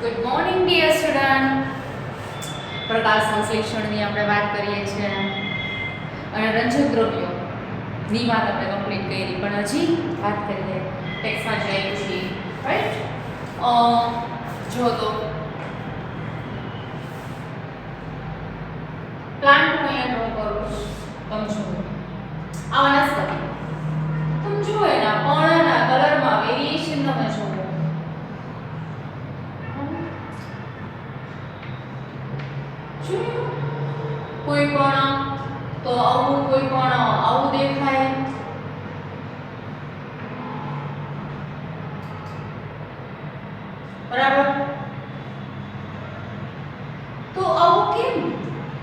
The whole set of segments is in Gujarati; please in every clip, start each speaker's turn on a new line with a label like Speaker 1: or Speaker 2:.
Speaker 1: Good morning dear student. પ્રકાશ સંશ્લેષણની આપણે વાત કરીએ છીએ અને રંજક દ્રવ્યોની વાત આપણે કમ્પ્લીટ કરી, પણ હજી વાત કરીએ ટેક્સ્ટમાં જઈએ છીએ, રાઈટ? જો તો પ્લાન્ટ હું અહીંયા ડ્રો કરું છું, તમે જુઓ આ વનસ્પતિ, તમે જુઓ એના પર્ણના કલરમાં વેરિએશન તમે જુઓ. કોઈ પણ તો આવું, કોઈ પણ આવું દેખાય. બરાબર? તો આવું કેમ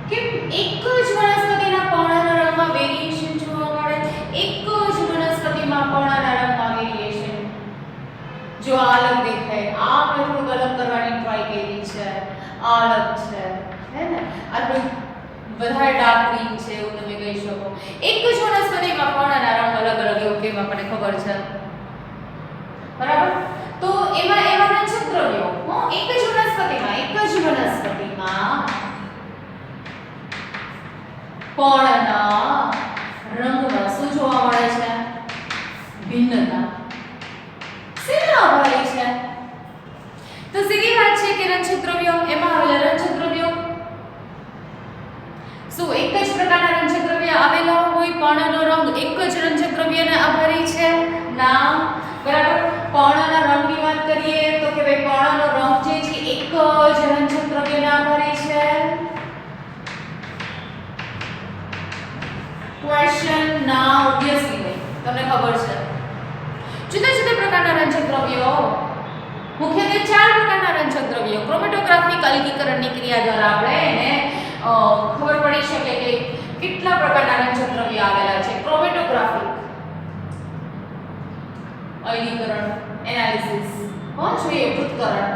Speaker 1: કેમ એક જ વનસ્પતિના પર્ણના રંગમાં વેરિએશન જોવા મળે? એક જ વનસ્પતિમાં પર્ણના રંગમાં વેરિએશન. જો આ અલગ દેખાય, આ આપણે થોડુંક અલગ કરવાની ટ્રાય કરી છે, આ અલગ છે, હે ને? આ વધારે ડાર્ક ગ્રીન છે એવું તમે કહી શકો. એક જ વનસ્પતિમાં પર્ણના રંગ અલગ અલગ એવું કેમ આપણને ખબર છે, બરાબર? તો એમાં રંજક દ્રવ્યો એક જ વનસ્પતિમાં પર્ણના રંગમાં શું જોવા મળે છે? ભિન્નતા. શેના આધારે છે? તો સીધી વાત છે કે રંજક દ્રવ્યો, એમાં આવેલા રંજક દ્રવ્યો શું એક જ પ્રકારના રંજક દ્રવ્ય આવેલા હોય? પર્ણનો રંગ એક જ રંજક દ્રવ્યને આભારી છે? ના. બરાબર? પર્ણના રંગની વાત કરીએ તો કે ભાઈ પર્ણનો રંગ જે છે એક જ રંજક દ્રવ્યને આભારી છે. ક્વેશ્ચન ના, ઓબ્વિયસલી નહીં, તમને ખબર છે. જુદા જુદા પ્રકારના રંજક દ્રવ્યો, મુખ્યત્વે 4 પ્રકારના રંજક દ્રવ્યો ક્રોમેટોગ્રાફિક અલગીકરણની ક્રિયા દ્વારા આપણે એને ખબર પડી શકે કે કેટલા પ્રકારના રંજક દ્રવ્યો આવેલા છે. ક્રોમેટોગ્રાફિક અલગીકરણ, એનાલિસિસ, જોઈએ પૃથ્થકરણ.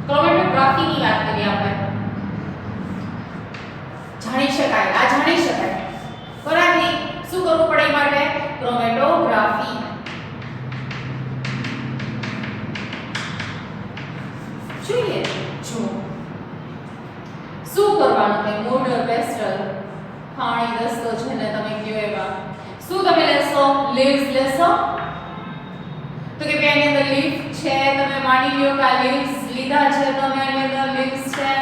Speaker 1: ક્રોમેટોગ્રાફીની વાત કરીએ આપણે, જાણી શકાય, આ જાણી શકાય. બરાબર? શું કરવું પડે એ માટે? ક્રોમેટોગ્રાફી. જોઈએ જો શું કરવાનું છે? મોટર, પેસ્ટલ, ખાણી દસ્તો છે ને તમે કયો એવા શું તમે લેશો? લીવ્સ લેશો. તો કે બે ની અંદર લીફ છે, તમે માની લ્યો કે આ લીવ્સ લીધા છે, તમે આની અંદર લીવ્સ છે.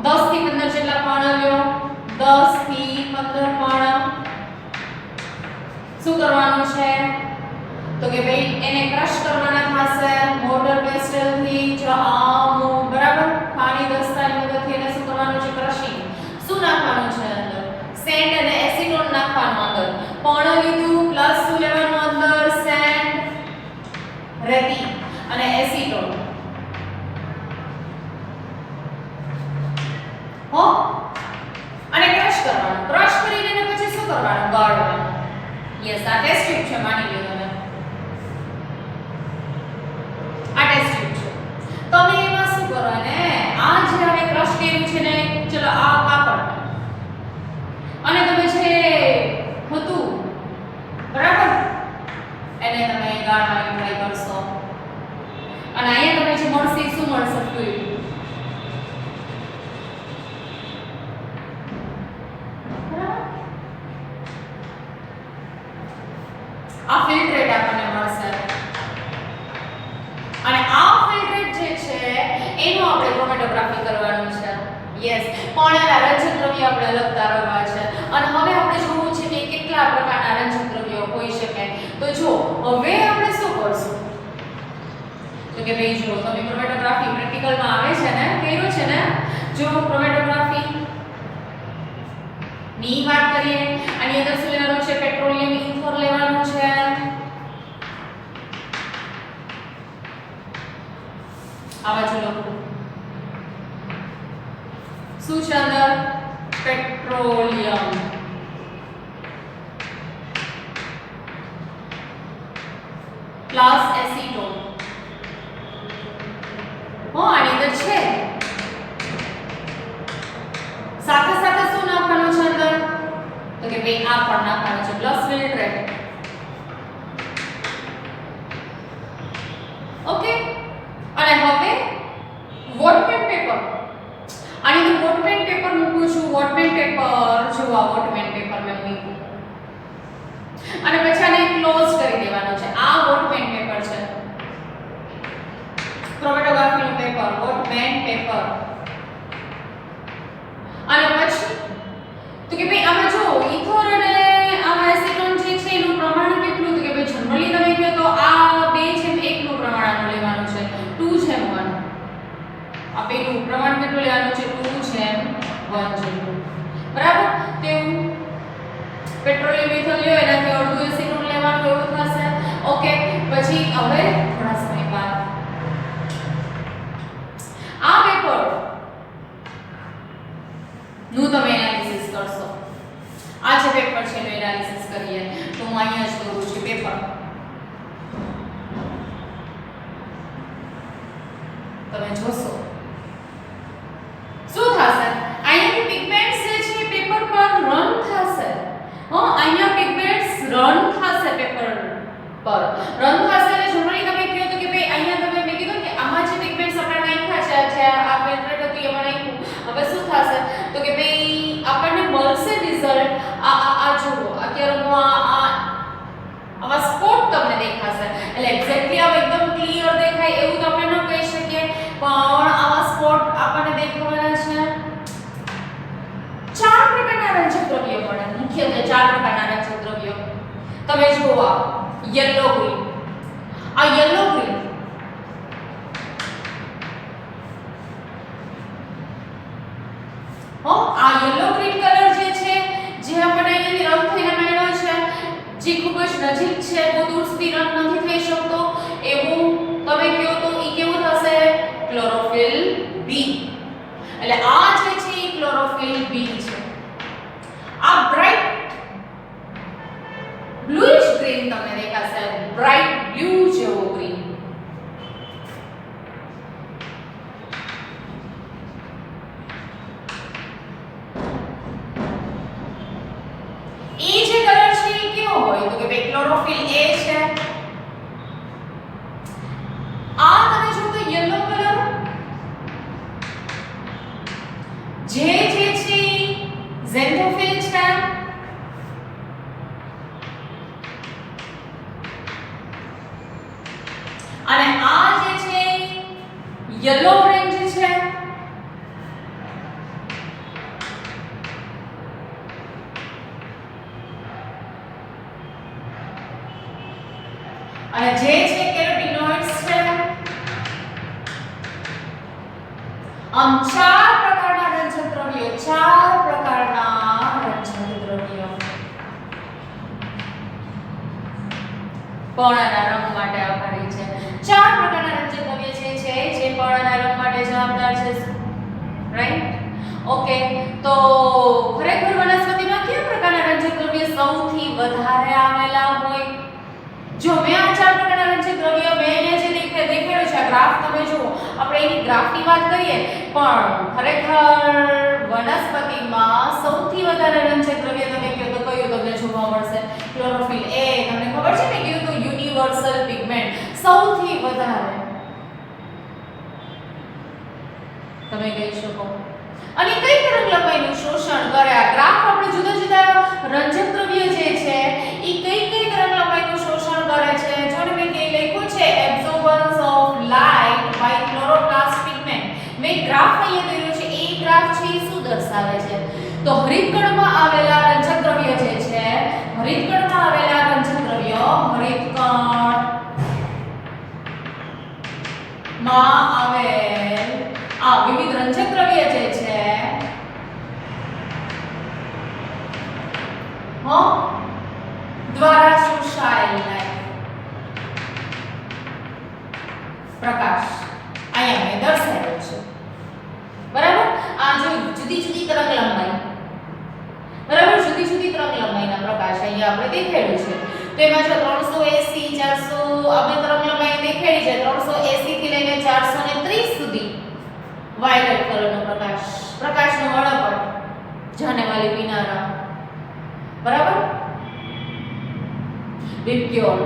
Speaker 1: 10 થી 15 જેટલા પર્ણ લ્યો, 10 થી 15 પર્ણ. શું કરવાનું છે? તો કે ભાઈ એને ક્રશ કરવાના થશે મોટર પેસ્ટલ થી. જો આમ, બરાબર? ખાણી દસ્તાની મદદથી એને શું કરવાનું છે? ક્રશિંગ. શું નાખવાનું છે અંદર? સેન્ડ અને એસિટોન નાખવાનું અંદર. પર્ણ લીધું પ્લસ શું લેવાનું અંદર? સેન્ડ, રેતી અને એસિટોન. અને ક્રશ કરવાનું. ક્રશ કરીને એને પછી શું કરવાનું? ગાળવાનું. યસ, આ ટેસ્ટ ટ્યુબ છે, માની લો તમે. આ ટેસ્ટ ટ્યુબ છે. તમે એમાં શું કરો ને, આ જે હવે ક્રશ કર્યું છે ને, ચલો આ કાપડ અને તમે જે હતું, બરાબર, એને તમે ગાળવાની ટ્રાય કરશો અને અહીંયા તમે જે મળશે શું મળશે? ફ્લુઇડ. આ ફિલ્ટ્રેટ આપણને મળશે અને આ ફિલ્ટ્રેટ જે છે એનું આપણે ક્રોમેટોગ્રાફી કરવાનું છે. યસ, પર્ણના રંજક દ્રવ્ય આપણે અલગ તારવવા છે અને હવે આપણે જોવું છે કે કેટલા પ્રકારના રંજક દ્રવ્યો હોઈ શકે. તો જો હવે આપણે શું કરશું? તો કે ભાઈ જો તમે ક્રોમેટોગ્રાફી પ્રેક્ટિકલમાં આવે છે ને, કર્યું છે ને, જો ક્રોમેટોગ્રાફી ની વાત કરીએ, આની અંદર શું લેવાનું છે? પેટ્રોલિયમ ઇથર લેવાનું છે. આ બાજુ લખો શું છે અંદર? Petroleum plus acetone. આની અંદર છે. સાથે સાથે શું નાખવાનું છે અંદર? તો કે ભાઈ આ પણ નાખવાનું છે પ્લસ ફિલ્ટ્રેટ. ઓકે, અને હવે પેપર. અને પછી તો કે ભાઈ આમાં જો ઇથોર અને આમાં એસિટોન જે છે એનું પ્રમાણ કેટલું, તો કે ભાઈ જનરલી તમે કહો તો આ 2:1 નું પ્રમાણ આનું લેવાનું છે, 2:1. આ પેલું પ્રમાણ કેટલું લેવાનું છે, 2:1 જેટલું. બરાબર. તેવું પેટ્રોલિયમ ઇથોન લ્યો એનાથી અડધું એસિટોન લેવાનું, એવું થશે. ઓકે. પછી હવે થોડા સમય બાદ આ પેપર નું તમે એનાલિસિસ કરશો. આ જે પેપર છે એનું એનાલિસિસ કરીએ તો હું અહીંયા જ કરું છું પેપર. તમે જોશો શું થશે, અહીંયાથી પિગમેન્ટ્સ જે છે પેપર પર રન થશે. અહીંયા પિગમેન્ટ્સ રન થશે પેપર પર. રન થશે એટલે જનરલી તમે કહો તો કે ભાઈ અહીંયા તમે મેં કીધું કે આમાં જે પિગમેન્ટ્સ આપણે નાખ્યા છે આ ફિલ્ટર હતું એમાં નાખ્યું. હવે શું થશે તો કે ભાઈ આપણને મળશે રિઝલ્ટ. આ જુઓ અત્યારે હું આવા સ્પોટ તમને દેખાશે, એટલે એક્ઝેક્ટલી આ એકદમ ક્લિયર દેખાય એવું તો આપણે ન કહી શકીએ, પણ આવા સ્પોટ આપણને દેખાવાના છે. 4 પ્રકારના રંજક દ્રવ્યો મળે, મુખ્યત્વે 4 પ્રકારના રંજક દ્રવ્યો. તમે જુઓ આ યલો ગ્રીન, આ યલો ગ્રીન આ યલો ગ્રીન કલર જે છે જે આપણે અહીંયાથી રંગ થઈને મળ્યો છે, જે ખૂબ જ નજીક છે, બહુ દૂર સુધી રંગ નથી થઈ શકતો એવું તમે કહો તો ઈ કેવું થશે, ક્લોરોફિલ બી. એટલે આ જે છે ઈ ક્લોરોફિલ બી છે. આ બ્રાઇટ બ્લુઇશ ગ્રીન તમને દેખાશે, બ્રાઇટ બ્લુ જેવો ગ્રીન. એ જે કલર છે એ કેવો હોય તો કે ભાઈ ક્લોરોફિલ એ છે. આ તમે જો તો યલો કલર જે છે ઝેન્થોફિલ છે. અને આ જે છે યલો ઓરેન્જ છે. અને જે છે કેરોટીનોઇડ્સ છે. આમ 4 પ્રકારના રંજક દ્રવ્યો, 4 પ્રકારના રંજક દ્રવ્યો પર્ણના રંગ માટે આભારી છે. 4 પ્રકારના રંજક દ્રવ્ય છે જે પર્ણના રંગ માટે જવાબદાર છે. રાઈટ? ઓકે. તો ખરેખર વનસ્પતિમાં કયા પ્રકારના રંજક દ્રવ્ય સૌથી વધારે આવેલા હોય? જો મેં આ 4 પ્રકારના રંજક દ્રવ્ય મેં જે દેખાડ્યો છે, આ ગ્રાફ તમે જુઓ, આપણે એની ગ્રાફની વાત કરીએ પણ ખરેખર વનસ્પતિમાં સૌથી વધારે રંજક દ્રવ્ય તમે કહો તો કયું તમને જોવા મળશે? ક્લોરોફિલ એ. તમને ખબર છે મેં કીધું તો યુનિવર્સલ પિગમેન્ટ સૌથી વધારે તમે કહી શકો. અને કઈ તરંગલંબાઈનું શોષણ કરે? આ ગ્રાફ આપણે જુદા જુદા રંજક દ્રવ્ય જે છે ઈ કઈ તરંગલંબાઈનું શોષણ કરે છે. જો મેં કે લખ્યું છે absorbance of light by chloroplast pigment. મેં ગ્રાફ અહીંયા દોર્યો છે, એ ગ્રાફ છે એ શું દર્શાવે છે તો હરિતકણમાં આવેલા રંજક દ્રવ્ય જે છે, હરિતકણમાં આવેલા રંજક દ્રવ્ય, હરિતકણ માં આવેલ આ વિવિધ રંજક દ્રવ્ય જે છે દ્વારા શોષાયેલ લાઈટ પ્રકાશ અહીંયા મેં દર્શાવ્યો છે. બરાબર? આ જો જુદી જુદી તરંગલંબાઈ, બરાબર, જુદી જુદી તરંગલંબાઈના પ્રકાશ અહીંયા આપણે દેખાડ્યું છે. તો એમાં જો 380 400 આપણે તરંગલંબાઈ દેખાડી છે, 380 થી લઈને 430 સુધી વાયલેટ કલરનો પ્રકાશનો વર્ણપટ, જાને વાલી પીનારા. બરાબર? વિપ્યોલ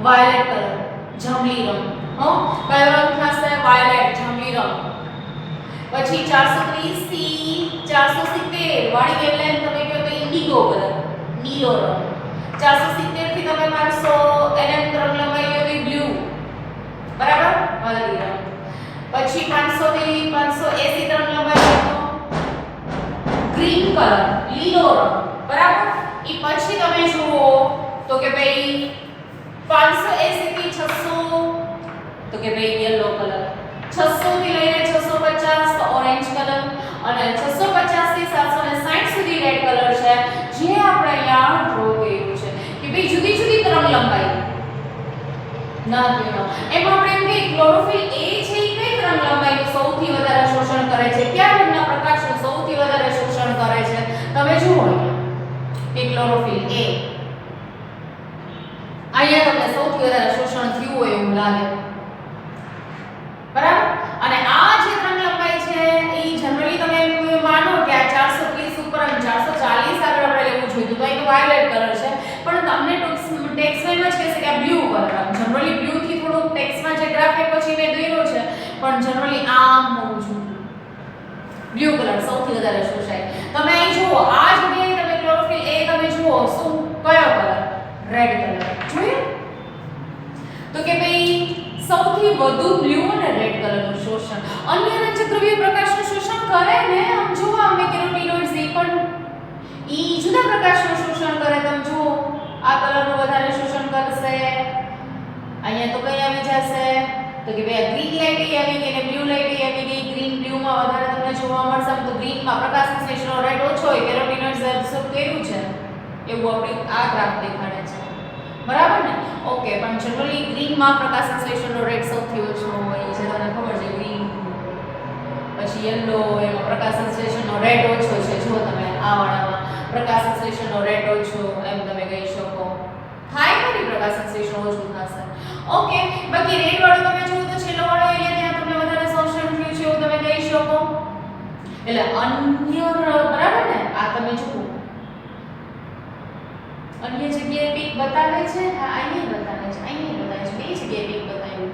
Speaker 1: વાયલેટ કલર, જાંબલી રંગ. કયો રંગ થશે? વાયલેટ, જાંબલી રંગ. પછી 430 થી 470 વાળી વેવલેન્થ તમે કહો તો ઇન્ડિગો કલર, નીલો રંગ. 470 થી તમે મારશો એને તરંગલંબાઈ બ્લુ, બરાબર, વાદળી રંગ. પછી 500 લીલો રંગ, બરાબર. ઈ પછી તમે જુઓ તો કે ભાઈ 580 થી 600 તો કે ભાઈ યલો કલર, 600 થી લઈને 650 તો ઓરેન્જ કલર, અને 650 થી 760 સુધી રેડ કલર છે, જે આપણે અહીંયા ડ્રો કર્યું છે કે ભાઈ જુદી જુદી તરંગ લંબાઈ ના કેનો. એમાં આપણે એમ કે ક્લોરોફિલ A છે એ કઈ તરંગ લંબાઈનું સૌથી વધારે શોષણ કરે છે, કયા રંગના પ્રકાશનું સૌથી વધારે શોષણ કરે છે, તમે જુઓ અહીંયા કે ક્લોરોફિલ A અહીંયા તમને સૌથી વધારે શોષણ થયું હોય એવું લાગે, બરાબર. અને આ જે તરંગ લંબાઈ છે એ જનરલી તમે એમ માનો કે આ 430 ઉપર અને 440 આગળ આપણે લેવું જોઈએ તો અહીં તો વાયોલેટ કલર છે, પણ તમને ટેક્સ્ટમાં જ કહેશે કે આ બ્લુ કલર. જનરલી બ્લુ થી થોડું ટેક્સ્ટમાં જે ગ્રાફ પછી મેં દોર્યો છે, પણ જનરલી આમ હોવું જોઈએ, બ્લુ કલર સૌથી વધારે શોષાય. તમે અહીં જુઓ આ જગ્યાએ તમે ક્લોરોફિલ A તમે જુઓ શું કયો કલર, રેડ કલર જોયું, તો કે ભાઈ સૌથી વધુ બ્લુ અને રેડ કલરનું શોષણ. અન્ય રંજકદ્રવ્ય પ્રકાશનું શોષણ કરે ને, આમ જુઓ અમે કેરોટીનોઇડ્સ એ પણ ઈ જુદા પ્રકાશનું શોષણ કરે, તમે જુઓ આ કલરનું વધારે શોષણ કરશે, અહીંયા તો કઈ આવી જશે તો કે ભાઈ ગ્રીન લાઇટ આવી ગઈ અને બ્લુ લાઇટ આવી ગઈ. ગ્રીન બ્લુ માં વધારે તમને જોવા મળશે, તો ગ્રીન માં પ્રકાશ સંશ્લેષણનો રેટ ઓછો હોય, કેરોટીનોઇડ્સ એબ્સોર્બ કર્યું છે એવું આપણે આ ગ્રાફ દેખાડે છે, બરાબર ને. ઓકે, પણ જનરલી ગ્રીન માં પ્રકાશ સંશ્લેષણનો રેટ સૌથી ઓછો હોય છે, તમને ખબર છે. ગ્રીન પછી યલો એમાં પ્રકાશ સંશ્લેષણનો રેટ ઓછો છે, જો તમે આ વાળામાં પ્રકાશ સંશ્લેષણનો રેટ ઓછો એમ તમે કહી શકો, થાય ખરી પ્રકાશ સંશ્લેષણ ઓછું થશે. ઓકે, બાકી રેડ વાળો તમે જુઓ તો છેલ્લો વાળો એરિયા ત્યાં તમને વધારે શોષણ થયું છે એવું તમે કહી શકો. એટલે અન્ય બરાબર ને, આ તમે જુઓ અન્ય જગ્યાએ પીક બતાવે છે, હા અહીંયા બતાવે છે, અહીંયા બતાવે છે, બે જગ્યાએ પીક બતાવ્યું.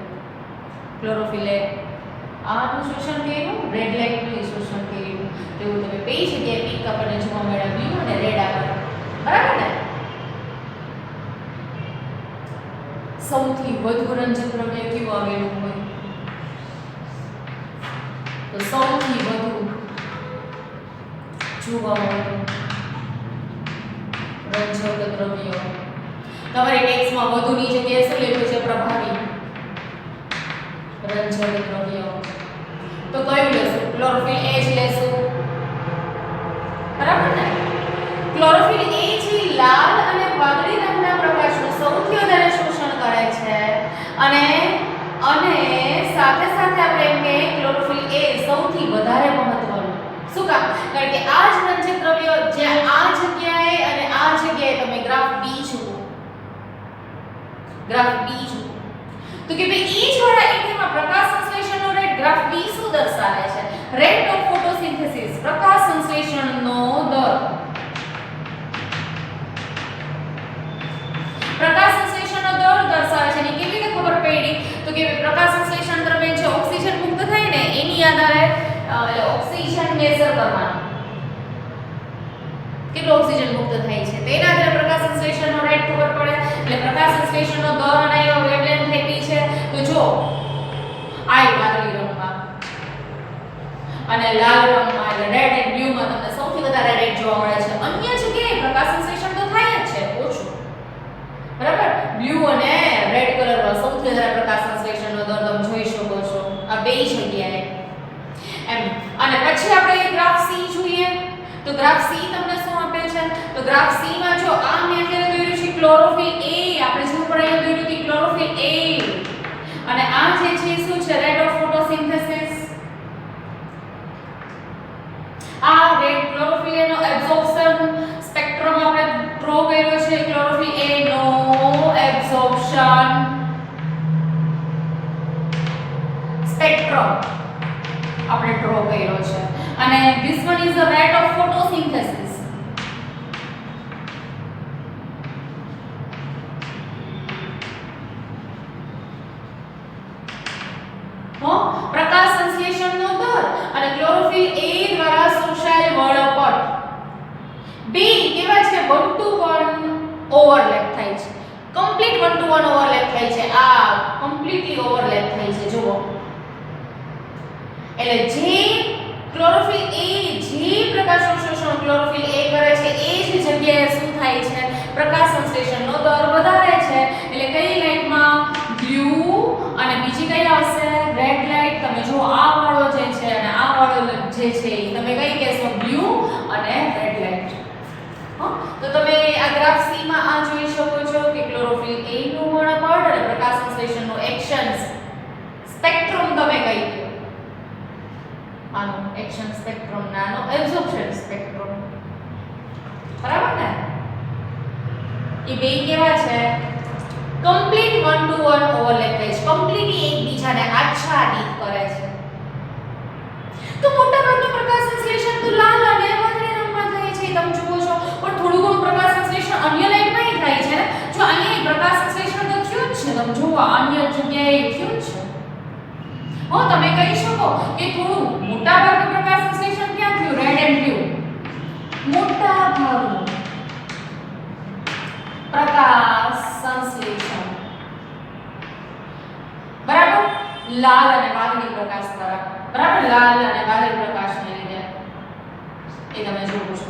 Speaker 1: ક્લોરોફિલ A આનું શોષણ કર્યું, રેડ લાઇટનું શોષણ કર્યું, તેવું તમે બે જગ્યાએ પીક આપણને જોવા મળ્યા, બ્લુ અને રેડ આગળ, બરાબર ને. સૌથી વધુ રંજક દ્રવ્ય કયું આવેલું હોય, તો સૌથી વધુ જોવા મળતું રંજક દ્રવ્યો તમારી ટેક્સ્ટમાં વધુની જગ્યાએ શું લખ્યું છે, પ્રભાવી રંજક દ્રવ્યો. તો કયું લેશું, ક્લોરોફિલ A જ લેશું, બરાબર ને. ક્લોરોફિલ A છે લાલ અને વાદળી રંગના પ્રકાશનું સૌથી વધારે શોષણ કરે છે, અને સાથે સાથે આપણે એમ કે ક્લોરોફિલ A સૌથી વધારે મહત્વનું. શું કામ? કારણ કે આ જ રંજક દ્રવ્ય જે આ જગ્યાએ અને આ જગ્યાએ તમે ગ્રાફ B જુઓ, ગ્રાફ B જુઓ તો કે ભાઈ ઈ જ વાળા એરિયામાં પ્રકાશ સંશ્લેષણનો રેટ ગ્રાફ B શું દર્શાવે છે, રેટ ઓફ ફોટોસિન્થેસિસ, પ્રકાશ સંશ્લેષણનો દર. પ્રકાશ સંશ્લેષણનો દર દર્શાવે છે. અને કેવી રીતે ખબર પડી તો કે પ્રકાશ સંશ્લેષણ દરમિયાન જે ઓક્સિજન મુક્ત થાય ને એની આધારે ઓક્સિજન મેઝર કરવાનું, કેટલો ઓક્સિજન મુક્ત થાય છે તેના આધારે પ્રકાશ સંશ્લેષણનો રેટ ખબર પડે. એટલે પ્રકાશ સંશ્લેષણનો દર અને એનો વેવલેન્થ કેટલી છે તો જો આ વાદળી રંગમાં અને લાલ રંગમાં એટલે રેડ એન્ડ બ્લુ માં તમને સૌથી વધારે રેટ જોવા મળે છે. અન્ય જગ્યાએ પ્રકાશ સંશ્લેષણ તો થાય જ છે ઓછું, બરાબર. બ્લુ અને રેડ કલરમાં સૌથી વધારે પ્રકાશ સંશ્લેષણનો દર તમે જોઈ શકો છો આ બે જગ્યાએ એમ. અને પછી આપણે ગ્રાફ C જોઈએ તો ગ્રાફ C તમને શું આપે છે તો ગ્રાફ C માં જો આ મેં અત્યારે દોર્યું છે ક્લોરોફિલ A, આપણે શું પડાયું દોર્યું હતી ક્લોરોફિલ A, અને આ જે છે શું છે રેટ ઓફ ફોટોસિન્થેસિસ. આ રેટ ક્લોરોફિલ A નો એબ્સોર્પ્શન સ્પેક્ટ્રમ આપણે ડ્રો કર્યો છે. ક્લોરોફિલ A નો એબ્સોર્પ્શન સ્પેક્ટ્રમ આપણે ડ્રો કર્યો છે, અને this one is the rate of photosynthesis. પ્રકાશ સંશ્લેષણનો દર અને ક્લોરોફિલ A દ્વારા શોષાયેલ વળપટ બે કેવા છે 1 to 1 ઓવરલેપ થાય છે, કમ્પ્લીટ 1 to 1 ઓવરલેપ થાય છે. આ કમ્પ્લીટલી ઓવરલેપ થાય છે જુઓ. એટલે જે ક્લોરોફિલ A જે પ્રકાશનું શોષણ ક્લોરોફિલ A કરે છે એ જ જગ્યાએ શું થાય છે પ્રકાશ સંશ્લેષણનો દર વધારે છે એટલે કઈ લાઈટમાં બ્લુ અને બીજી કઈ આવશે રેડ લાઈટ તમે જો આ વાળો જે છે અને આ વાળો જે છે તમે કઈ કહેશો બ્લુ અને રેડ લાઈટ તો તમે આ ગ્રાફ C માં આ જોઈ શકો છો કે ક્લોરોફિલ A નું વર્ણપટ અને પ્રકાશ સંશ્લેષણનો એક્શન્સ સ્પેક્ટ્રમ તમે કહી દો આનો એક્શન સ્પેક્ટ્રમ નાનો એબ્સોર્પ્શન સ્પેક્ટ્રમ બરાબર ને એ બે કેવા છે કમ્પ્લીટ 1 to 1 ઓવરલેપ થાય છે કમ્પ્લીટલી એકબીજાને આચ્છાદિત કરે છે તો મોટા ભાગનું પ્રકાશ સંશ્લેષણ તો લાલ અને વાદળી રંગમાં થાય છે તમે જુઓ છો પણ થોડું ઘણું પ્રકાશ સંશ્લેષણ અન્ય લાઈટમાં થાય છે ને જો અહીંયા પ્રકાશ સંશ્લેષણ તો થયું જ છે તમે જુઓ અન્ય જગ્યાએ થયું જ છે તમે કહી શકો કે થોડું મોટા ભાગનું પ્રકાશ સંશ્લેષણ ક્યાં થયું રેડ એન્ડ બ્લુ મોટા ભાગનું પ્રકાશ સંશ્લેષણ બરાબર લાલ અને વાદળી પ્રકાશ દ્વારા બરાબર લાલ અને વાદળી પ્રકાશને લીધે એ તમે જોવો છો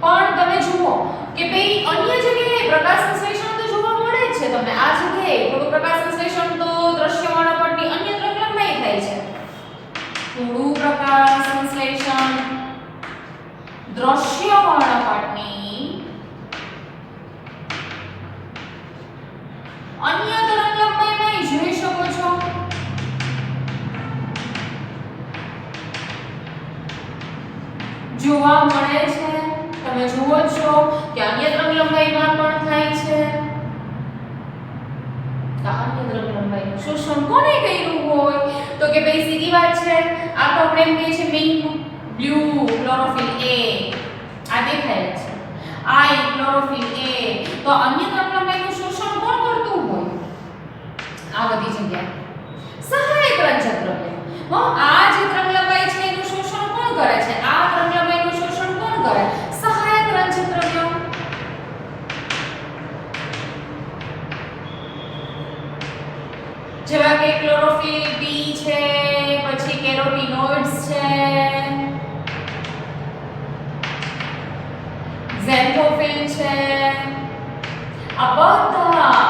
Speaker 1: પણ તમે જુઓ કે ભાઈ અન્ય જગ્યાએ પ્રકાશ સંશ્લેષણ તો જોવા મળે જ છે તમને આ જગ્યાએ થોડું પ્રકાશ સંશ્લેષણ તો દ્રશ્યમાન પરની અન્ય તરંગલંબાઈ થાય છે થોડું પ્રકાશ સંશ્લેષણ દ્રશ્ય વર્ણપટની અન્ય તરંગલંબાઈમાં જોઈ શકો છો જોવા મળે છે તમે જુઓ છો કે અન્ય તરંગલંબાઈમાં પણ થાય છે અન્ય તરંગલંબાઈનું શોષણ કોને કર્યું હોય તો કે ભાઈ સીધી વાત છે આ તો આપણે એમ કહીએ છીએ મેઇન બ્લુ ક્લોરોફિલ A આ દેખાય છે આ ક્લોરોફિલ A તો અન્ય તરંગલંબાઈનું શોષણ કોણ કરતું હોય આ બધી જગ્યાએ સહાયક રંજક દ્રવ્ય આ જે તરંગલંબાઈ છે એનું શોષણ કોણ કરે છે આ તરંગલંબાઈનું શોષણ કોણ કરે સહાયક રંજક દ્રવ્યો જેવા કે ક્લોરોફિલ B છે પછી કેરોટીનોઇડ્સ છે ઝેન્થોફિલ છે આ બધા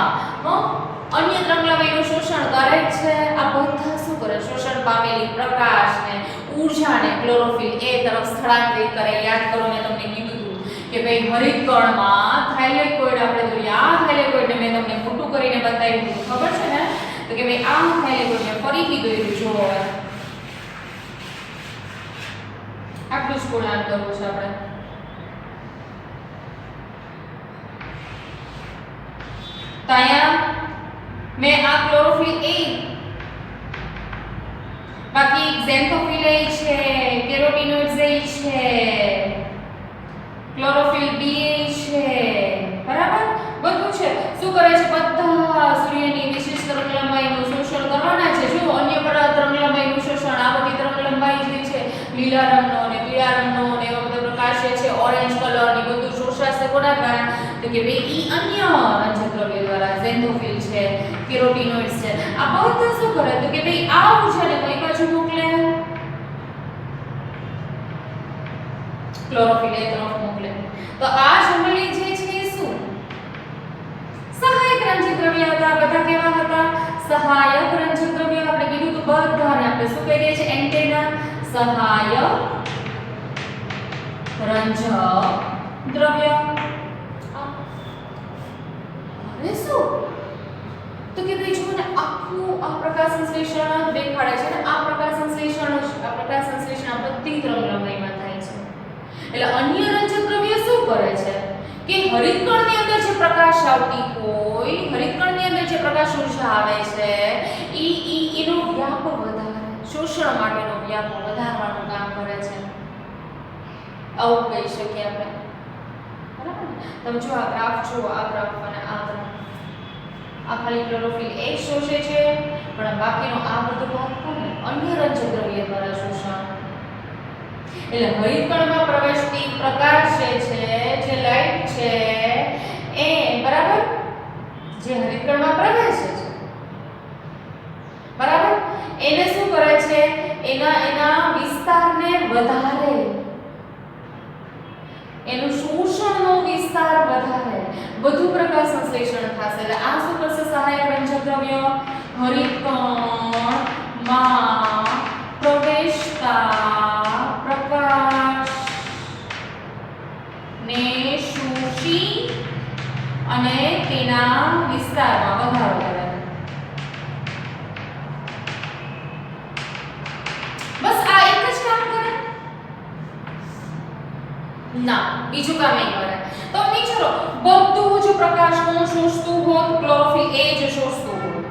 Speaker 1: અન્ય તરંગલંબાઈનું શોષણ કરે છે આ બધા શું કરે શોષણ પામેલી પ્રકાશને ઊર્જાને ક્લોરોફિલ A તરફ સ્થળાંતરિત કરે યાદ કરો મેં તમને કીધું હતું કે ભાઈ હરિતકણમાં થાઇલેકોઇડ આપણે જોઈએ આ થાઇલેકોઇડને મેં તમને મોટું કરીને બતાવ્યું હતું ખબર છે ને તો કે ભાઈ આ થાઇલેકોઇડને ફરીથી દોર્યું જો હવે આટલું જ પૂર્ણાંક કરવું છે આપણે તો અહીંયા મેં આ ક્લોરોફિલ A બાકી ઝેન્થોફિલ A છે કેરોટીનોઇડ્સ A છે ક્લોરોફિલ B છે બરાબર બધું છે શું કરે છે બધા સૂર્યની વિશિષ્ટ તરંગલંબાઈનું શોષણ કરવાના છે જો અન્ય તરંગલંબાઈનું શોષણ આ બધી તરંગલંબાઈ જે છે લીલા રંગનો અને પીળા રંગનો અને એવા બધા પ્રકાશ છે ઓરેન્જ કલર ની બધું શોષાશે કોના દ્વારા તો કે ભાઈ ઈ અન્ય રંજક દ્રવ્ય દ્વારા ઝેન્થોફિલ છે કેરોટીનોઇડ્સ છે આ બધા શું કરે તો કે ભાઈ આ ઊર્જાને કઈ બાજુ મોકલે ક્લોરોફિલ A તરફ મોકલે તો આ જનરલી જે છે શું સહાયક રંજક દ્રવ્ય હતા બધા કેવા હતા સહાયક રંજક દ્રવ્ય આપણે કીધું તો બધાને આપણે શું કહીએ છીએ એન્ટેના સહાયક રંજક દ્રવ્ય હવે શું તો કે ભાઈ જો ને આખું આ પ્રકાશ સંશ્લેષણ દેખાડે છે ને આ પ્રકાશ સંશ્લેષણ આ બધી તરંગલંબાઈમાં થાય છે એટલે અન્ય રંજક દ્રવ્ય શું કરે છે કે હરિતકણની અંદર જે પ્રકાશ આવતી હોય હરિતકણની અંદર જે પ્રકાશ ઊર્જા આવે છે એનો વ્યાપ વધારે શોષણ માટેનો વ્યાપ વધારવાનું કામ કરે છે આવું કહી શકીએ આપણે બરાબર તમે જો આ ગ્રાફ જુઓ આ ગ્રાફ અને આ ગ્રાફ આ ખાલી ક્લોરોફિલ A શોષે છે પણ બાકીનો આ બધો ભાગ કોને અન્ય રંજક દ્રવ્ય દ્વારા શોષણ એટલે હરિતકણમાં પ્રવેશતી પ્રકાશ છે જે લાઈટ છે એ બરાબર જે હરિતકણમાં પ્રવેશે છે બરાબર એને શું કરે છે એના વિસ્તારને વધારે એનું શોષણનો વિસ્તાર વધારે, વધુ પ્રકાશ સંશ્લેષણ થશે. એટલે આ શું કરશે? સહાયક રંજક દ્રવ્ય હરિતકણમાં પ્રવેશતા પ્રકાશ ને શોષી અને તેના વિસ્તારમાં વધારો કરે. બસ આ એક જ કામ કરે? ના, બીજું કામ નહીં કરે. તો વિચારો, બધું જ પ્રકાશ કોણ શોષતું હોત? ક્લોરોફિલ એ જ શોષતું હોત.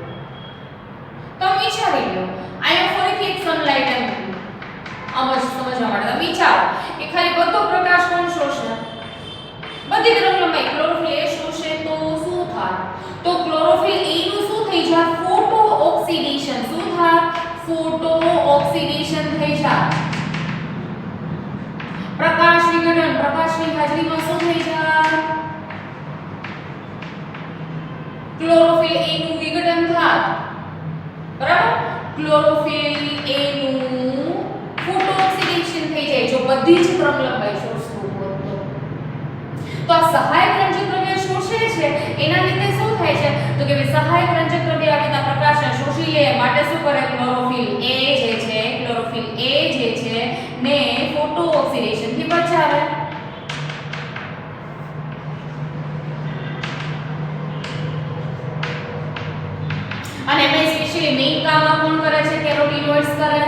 Speaker 1: તો વિચારી લો, અહીંયા ફરીથી એક સનલાઇટ આવ્યું. આમ જ સમજવા માટે તમે વિચારો કે ખાલી બધો પ્રકાશ કોણ શોષે? બધી તરંગલંબાઈ ક્લોરોફિલ એ શોષે તો શું થાય? તો ક્લોરોફિલ એ નું શું થઈ જાય? Photo oxidation. શું થાય? ફોટો ઓક્સિડેશન થઈ જાય. પ્રકાશ વિઘટન. પ્રકાશની હાજરીમાં શું થઈ જાય? ક્લોરોફિલ એ નું વિઘટન થાય. બરાબર? ક્લોરોફિલ એ નું ફોટો ઓક્સિડેશન થઈ જાય જો બધી જ તરંગલંબાઈ શોષતું હોય તો. તો આ સહાયક રંજક દ્રવ્ય શોષે છે એના લીધે શું થાય છે? તો કે સહાયક રંજક દ્રવ્ય આ રીતના પ્રકાશને શોષી લે માટે શું કરે? ક્લોરોફિલ એ જે છે, ક્લોરોફિલ એ જે છે ને ફોટો ઓક્સિડેશન થી બચાવે. અને એમાં સ્પેશિયલી મેઇન કામ કોણ કરે છે? કેરોટીનોઇડ્સ કરે.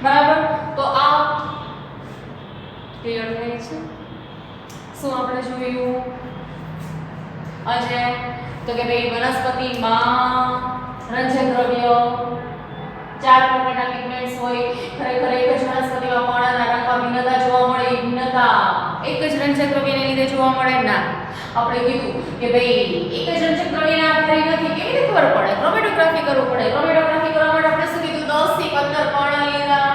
Speaker 1: બરાબર? તો આ ક્લિયર થાય છે? શું આપણે જોયું આજે? તો કે ભાઈ વનસ્પતિમાં રંજક દ્રવ્ય 4 પ્રકારના પિગમેન્ટ્સ હોય. ખરેખર એક જ વનસ્પતિમાં પર્ણના રંગમાં ભિન્નતા જોવા મળે. ભિન્નતા એક જ રંજક દ્રવ્યને લીધે જોવા મળે? ના. આપણે કીધું કે ભાઈ એક જ રંજક દ્રવ્યના આધારે નથી. કેવી રીતે ખબર પડે? ક્રોમેટોગ્રાફી કરવું પડે. ક્રોમેટોગ્રાફી કરવા માટે આપણે શું કીધું? 10 થી 15 પર્ણ લીધા.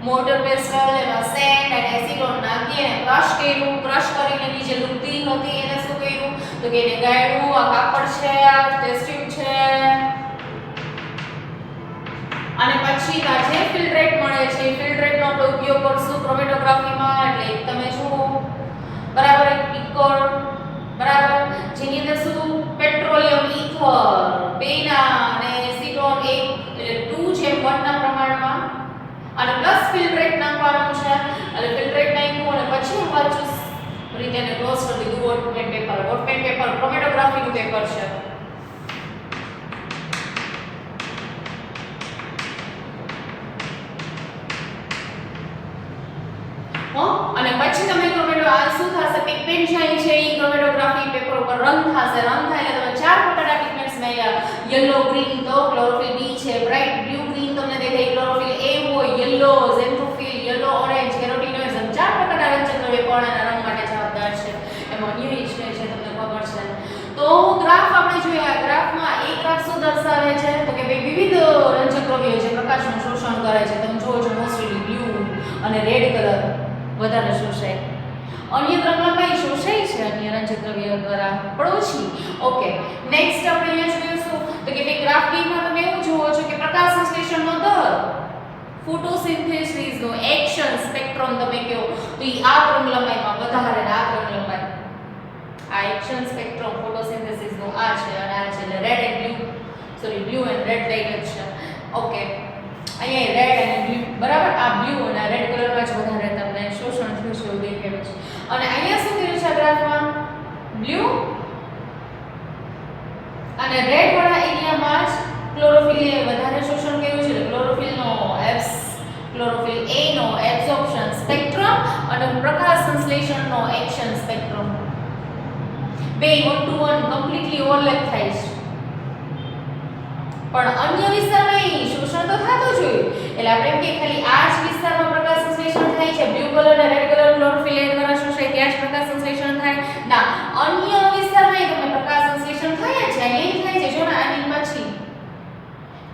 Speaker 1: મોટર પેસ્ટલ એમાં સેન્ડ અને એસિટોન નાખી અને ક્રશ કર્યું. ક્રશ કરીને નીચે લુગદી હતી એને શું કર્યું? તો કે એને ગાળ્યું. આ કાપડ છે, આ ટેસ્ટ ટ્યુબ છે. અને પછી આ જે ફિલ્ટ્રેટ મળે છે એ ફિલ્ટ્રેટનો આપણે ઉપયોગ કરશું ક્રોમેટોગ્રાફીમાં. એટલે તમે જુઓ બરાબર એક બીકર બરાબર જેની અંદર શું પેટ્રોલિયમ ઇથર બેના અને એસિટોન એક એટલે 2:1 ના પ્રમાણમાં અને પ્લસ ફિલ્ટ્રેટ નાખવાનું છે. એટલે ફિલ્ટ્રેટ નાખ્યું અને પછી પાછું રીતે એને ક્લોઝ કરી દીધું. વોટપેન પેપર. વોટપેન પેપર ક્રોમેટોગ્રાફીનું પેપર છે. અને પછી તમે ક્રોમેટો આ શું થશે? પિગમેન્ટ છે એ ક્રોમેટોગ્રાફી પેપર ઉપર રંગ થશે. રંગ થાય એટલે તમે 4 પ્રકારના પિગમેન્ટ્સ મળ્યા. યલો ગ્રીન તો ક્લોરોફિલ બી છે. બ્રાઇટ બ્લુ ગ્રીન તમને દેખાય ક્લોરોફિલ એ હોય. યલો ઝેન્થોફિલ, યલો ઓરેન્જ, કેરોટીનોઇડ્સ એમ 4 પ્રકારના રંજક દ્રવ્ય પર્ણના રંગ માટે જવાબદાર છે. એમાં ન્યુઇચ છે તમને ખબર છે. તો ગ્રાફ આપણે જોયા. ગ્રાફમાં એક ગ્રાફ શું દર્શાવે છે? તો કે ભાઈ વિવિધ રંજક દ્રવ્યો જે પ્રકાશનું શોષણ કરે છે. તમે જોવો છો મોસ્ટલી બ્લુ અને રેડ કલર વધારે શોષાય. અન્ય તરંગલંબાઈ શોષાય છે અન્ય રંજક દ્રવ્ય દ્વારા પણ ઓછી. ઓકે, નેક્સ્ટ આપણે અહીંયા જોઈશું તો કે ભાઈ ગ્રાફ બી માં તમે એવું જોવો છો કે પ્રકાશ સંશ્લેષણનો દર, ફોટોસિન્થેસિસનો એક્શન સ્પેક્ટ્રમ તમે કહો તો ઈ આ તરંગલંબાઈમાં વધારે ને આ તરંગલંબાઈ આ એક્શન સ્પેક્ટ્રમ ફોટોસિન્થેસિસનો આ છે અને આ છે એટલે red and blue sorry blue and red line છે. ઓકે, અહીંયા રેડ અને બ્લુ બરાબર આ બ્લુ અને રેડ કલરમાં જ વધારે તમને શોષણ થયું છે એવું દેખાય છે. અને અહીંયા શું કર્યું છે ગ્રાફમાં? બ્લુ અને રેડ વાળા એરિયામાં જ ક્લોરોફિલે વધારે શોષણ કર્યું છે. ક્લોરોફિલ એ નો એબ્સોર્પ્શન સ્પેક્ટ્રમ અને પ્રકાશ સંશ્લેષણનો એક્શન સ્પેક્ટ્રમ બે 1 to 1 કમ્પ્લીટલી ઓવરલેપ થાય છે. પણ અન્ય વિસ્તારમાં શોષણ તો થતું જ હોય. એટલે આપણે એમ કે ખાલી આ જ વિસ્તારમાં પ્રકાશ સંશ્લેષણ થાય છે. બ્લુ કલર અને રેડ કલર ક્લોરોફિલ એ દ્વારા શોષાય ત્યાં જ પ્રકાશ સંશ્લેષણ થાય ના. અન્ય વિસ્તારમાં તમને પ્રકાશ સંશ્લેષણ થાય છે. અહીં થાય છે જો ને આની પછી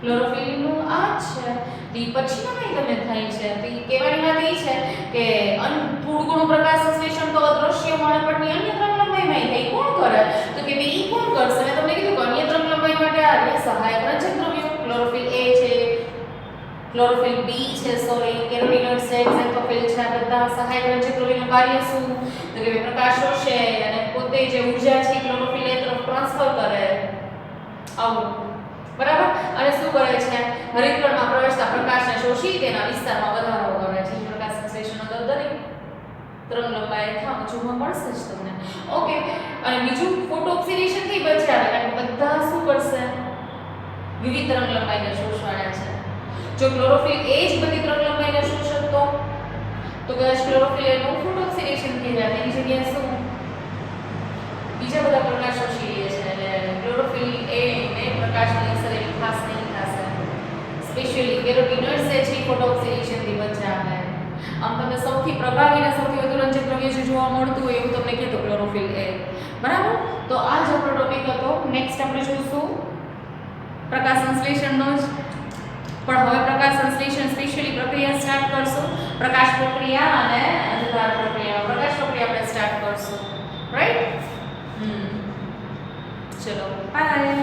Speaker 1: ક્લોરોફિલનું આ છે તી પછીનો નહીં તમે થાય છે. તી કહેવાની વાત એ છે કે થોડું ઘણું પ્રકાશ સંશ્લેષણ તો અદ્રશ્ય વર્ણપટની અન્ય તરંગલંબાઈમાં થાય. કોણ કરે? તો કે ઈ કોણ કરશે? મેં તમને કીધું કે અન્ય તરંગલંબાઈ માટે આ સહાયક રંજક દ્રવ્યો ક્લોરોફિલ એ છે, ક્લોરોફિલ બી છે, સોરી કેરોટીનોઇડ્સ છે, બધા સહાયક રંજક દ્રવ્યનું કાર્ય શું? તો કે પ્રકાશ શોષે અને પોતે જે ઉર્જા છે ક્લોરોફિલ એ તરફ ટ્રાન્સફર કરે, આવું બરાબર. અને શું કરે છે? હરિતકણમાં પ્રવેશતા પ્રકાશને શોષી તેના વિસ્તારમાં વધારો કરે છે. પ્રકાશ સંશ્લેષણનો દર દરેક તરંગલંબાઈ જોવા મળશે જ તમને. ઓકે. અને બીજું ફોટો ઓક્સિડેશન થી બચાવે કારણ કે બધા શું કરશે? વિવિધ તરંગલંબાઈને શોષવાના છે. જો ક્લોરોફિલ એ જ બધી તરંગલંબાઈને શોષતો તો કદાચ ક્લોરોફિલ એનું ફોટો ઓક્સિડેશન થઈ જાય. એની જગ્યાએ શું બીજા બધા પ્રકાશ શોષી લે છે એટલે ક્લોરોફિલ એ ને પ્રકાશની અસર એવી ખાસ નહીં થશે. સ્પેશિયલી કેરોટીનોઇડ્સ છે ફોટો ઓક્સિડેશન થી બચાવે. આમ તમને સૌથી પ્રભાવી અને સૌથી વધુ રંજક દ્રવ્ય જે જોવા મળતું હોય એવું તમને કીધું ક્લોરોફિલ એ, બરાબર. તો આ જ આપણો ટોપિક હતો. નેક્સ્ટ આપણે જોઈશું પ્રકાશ સંશ્લેષણનો જ, પણ હવે પ્રકાશ સંશ્લેષણ સ્પેશિયલી પ્રક્રિયા સ્ટાર્ટ કરશું. પ્રકાશ પ્રક્રિયા અને અંધકાર પ્રક્રિયા. પ્રકાશ પ્રક્રિયા આપણે સ્ટાર્ટ કરશું, રાઈટ? ચલો બાય.